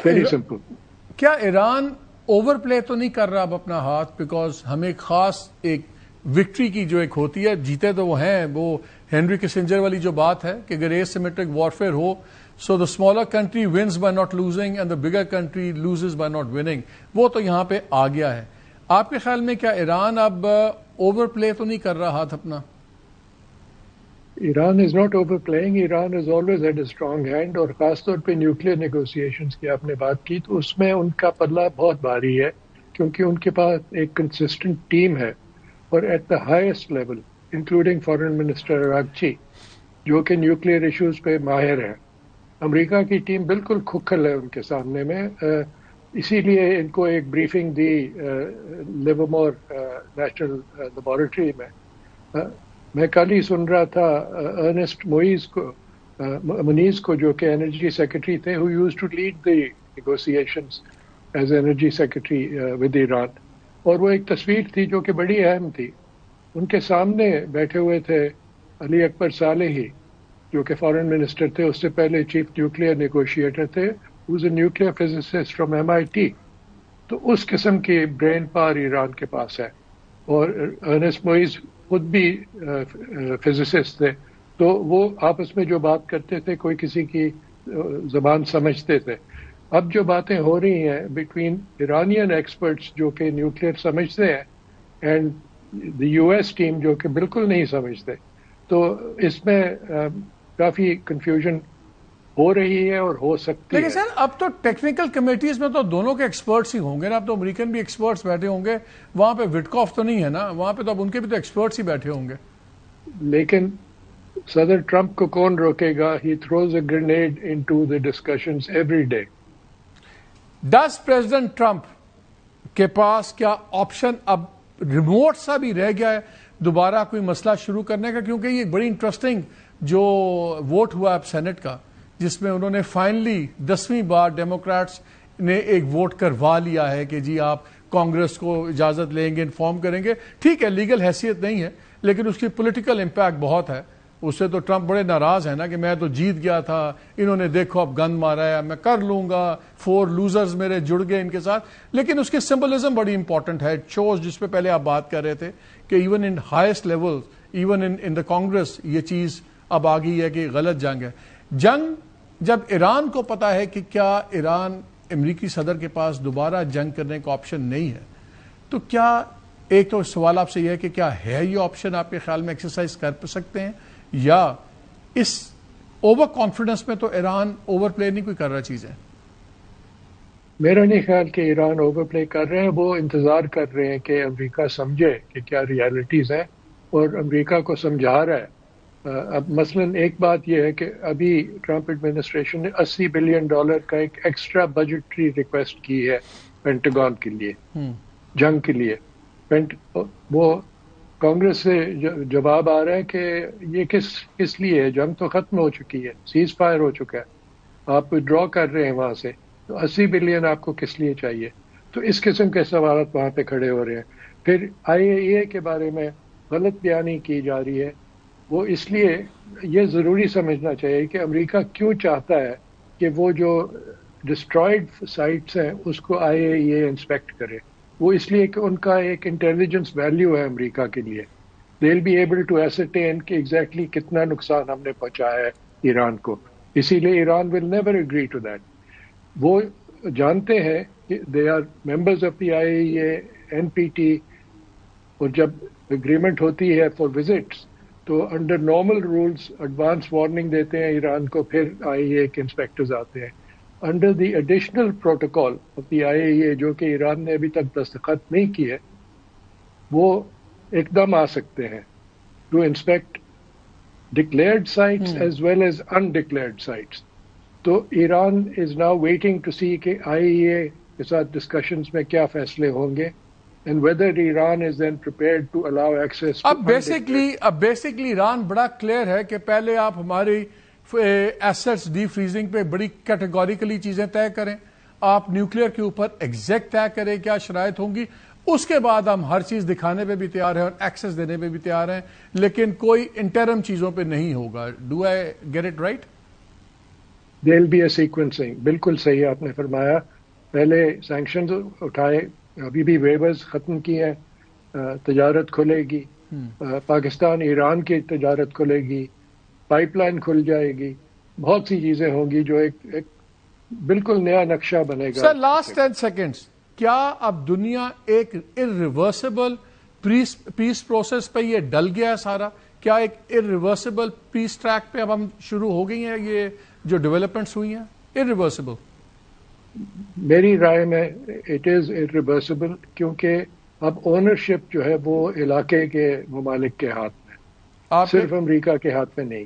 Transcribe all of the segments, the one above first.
Very simple. کیا Iran over پلے تو نہیں کر رہا اب اپنا ہاتھ؟ بیکاز ہمیں خاص ایک وکٹری کی جو ایک ہوتی ہے، جیتے تو وہ ہیں، وہ ہینری کسنجر والی جو بات ہے کہ اگر ایسیمیٹرک وارفیئر ہو so the smaller country wins by not losing and the bigger country loses by not winning, وہ تو یہاں پہ آ گیا ہے. آپ کے خیال میں کیا ایران اب اوور پلے تو نہیں کر رہا ہاتھ اپنا؟ Iran is not over playing. Iran is always had a strong hand, اور خاص طور پہ نیوکلیئر نیگوسیشنز کی آپ نے بات کی تو اس میں ان کا پلہ بہت بھاری ہے، کیونکہ ان کے پاس ایک کنسسٹنٹ ٹیم ہے، اور at the highest level including foreign minister Araghchi جو کہ نیوکلیئر ایشوز پہ ماہر ہیں. امریکہ کی ٹیم بالکل کھکھل ہے ان کے سامنے میں. اسی لیے ان کو ایک بریفنگ دی لیورمور نیشنل لیبارٹری میں. میں کل ہی سن رہا تھا ارنسٹ منیز کو جو کہ انرجی سیکرٹری تھے، who used to lead the negotiations as energy secretary with Iran، اور وہ ایک تصویر تھی جو کہ بڑی اہم تھی. ان کے سامنے بیٹھے ہوئے تھے علی اکبر صالحی جو کہ فارن منسٹر تھے، اس سے پہلے چیف نیوکلیئر نیگوشیٹر تھے، who's a nuclear physicist from MIT. تو اس قسم کی برین پاور ایران کے پاس ہے، اور ارنسٹ موئز خود بھی فزسسٹ تھے، تو وہ آپس میں جو بات کرتے تھے کوئی کسی کی زبان سمجھتے تھے. اب جو باتیں ہو رہی ہیں بٹوین ایرانین ایکسپرٹس جو کہ نیوکلیئر سمجھتے ہیں and the U S team جو کہ بالکل نہیں سمجھتے، تو اس میں کافی کنفیوژن ہو رہی ہے اور ہو سکتی ہے. لیکن سر اب تو ٹیکنیکل کمیٹیز میں تو دونوں کے ایکسپرٹس ہی ہوں گے نا، اب تو امریکن بھی ایکسپرٹس بیٹھے ہوں گے وہاں پہ. وٹکاف تو نہیں ہے نا وہاں پہ، تو اب ان کے بھی تو ایکسپرٹس ہی بیٹھے ہوں گے. لیکن صدر ٹرمپ کو کون روکے گا؟ He throws a grenade into the discussions every day. Does President Trump کے پاس کیا آپشن اب ریموٹ سا بھی رہ گیا ہے دوبارہ کوئی مسئلہ شروع کرنے کا؟ کیونکہ یہ بڑی انٹرسٹنگ جو ووٹ ہوا اب سینٹ کا، جس میں انہوں نے فائنلی 10ویں بار ڈیموکریٹس نے ایک ووٹ کروا لیا ہے کہ جی آپ کانگریس کو اجازت لیں گے، انفارم کریں گے. ٹھیک ہے لیگل حیثیت نہیں ہے لیکن اس کی پولیٹیکل امپیکٹ بہت ہے. اس سے تو ٹرمپ بڑے ناراض ہیں نا کہ میں تو جیت گیا تھا، انہوں نے دیکھو اب گند مارا ہے، میں کر لوں گا، 4 لوزرز میرے جڑ گئے ان کے ساتھ. لیکن اس کی سمبلزم بڑی امپورٹنٹ ہے. شوز جس پہ پہلے آپ بات کر رہے تھے کہ even in highest level, even in the Congress یہ چیز اب آ گئی ہے کہ غلط جنگ ہے. جنگ جب ایران کو پتا ہے کہ کیا ایران امریکی صدر کے پاس دوبارہ جنگ کرنے کا آپشن نہیں ہے، تو کیا ایک تو سوال آپ سے یہ ہے کہ کیا ہے یہ آپشن آپ کے خیال میں ایکسرسائز کر سکتے ہیں، یا اس اوور کانفیڈنس میں تو ایران اوور پلے نہیں کوئی کر رہا چیزیں؟ میرا نہیں خیال کہ ایران اوور پلے کر رہے ہیں. وہ انتظار کر رہے ہیں کہ امریکہ سمجھے کہ کیا ریالٹیز ہیں، اور امریکہ کو سمجھا رہا ہے. اب مثلا ایک بات یہ ہے کہ ابھی ٹرمپ ایڈمنسٹریشن نے $80 بلین کا ایک ایکسٹرا بجٹری ریکویسٹ کی ہے پینٹاگون کے لیے، جنگ کے لیے. وہ کانگریس سے جواب آ رہا ہے کہ یہ کس لیے ہے؟ جنگ تو ختم ہو چکی ہے، سیز فائر ہو چکا ہے، آپ ڈرا کر رہے ہیں وہاں سے، تو $80 بلین آپ کو کس لیے چاہیے؟ تو اس قسم کے سوالات وہاں پہ کھڑے ہو رہے ہیں. پھر IAEA کے بارے میں غلط بیانی کی جا رہی ہے. وہ اس لیے یہ ضروری سمجھنا چاہیے کہ امریکہ کیوں چاہتا ہے کہ وہ جو ڈسٹرائڈ سائٹس ہیں اس کو IAEA انسپیکٹ کرے. وہ اس لیے کہ ان کا ایک انٹیلیجنس ویلیو ہے امریکہ کے لیے. They will be able to ascertain کہ ایگزیکٹلی کتنا نقصان ہم نے پہنچایا ہے ایران کو. اسی لیے Iran will never agree to that. وہ جانتے ہیں کہ they are members of the IAEA NPT، اور جب اگریمنٹ ہوتی ہے فار وزٹس تو under normal rules advance warning دیتے ہیں ایران کو، پھر IAEA کے انسپیکٹرز آتے ہیں. Under the additional protocol of the IAEA جو کہ ایران نے ابھی تک دستخط نہیں کی ہے، وہ ایک دم آ سکتے ہیں to inspect declared sites as well as undeclared sites. تو Iran is now waiting to see کہ IAEA کے ساتھ ڈسکشنز میں کیا فیصلے ہوں گے. And whether Iran is then prepared to allow access to... اب بیسکلی ایران بڑا کلیئر ہے کہ پہلے آپ ہماری ایسٹس ڈی فریزنگ پہ بڑی کیٹیگوریکلی چیزیں طے کریں، آپ نیوکلیئر کے اوپر ایگزیکٹ طے کریں کیا شرائط ہوں گی، اس کے بعد ہم ہر چیز دکھانے پہ بھی تیار ہیں اور ایکسس دینے پہ بھی تیار ہیں، لیکن کوئی انٹرم چیزوں پہ نہیں ہوگا. Do I get it right? There will be a sequencing. بالکل صحیح آپ نے فرمایا. پہلے سینکشنز اٹھائے, ابھی بھی ویورز ختم کیے ہیں, تجارت کھلے گی, پاکستان ایران کی تجارت کھلے گی, پائپ لائن کھل جائے گی, بہت سی چیزیں ہوں گی جو ایک بالکل نیا نقشہ بنے گا. سر لاسٹ 10 سیکنڈز, کیا اب دنیا ایک ارریورسبل پیس پروسیس پہ یہ ڈل گیا ہے سارا؟ کیا ایک ارریورسبل پیس ٹریک پہ اب ہم شروع ہو گئی ہیں یہ جو ڈیولپمنٹس ہوئی ہیں ارریورسبل؟ میری رائے میں اٹ از ارریورسبل, کیونکہ اب اونرشپ جو ہے وہ علاقے کے ممالک کے ہاتھ میں, صرف امریکہ کے ہاتھ میں نہیں.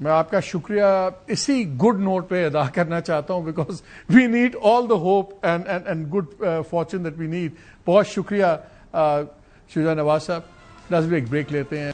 میں آپ کا شکریہ اسی گڈ نوٹ پہ ادا کرنا چاہتا ہوں, because we need all the hope and good fortune that we need. بہت شکریہ شجاع نواز صاحب. ناظرین ایک بریک لیتے ہیں.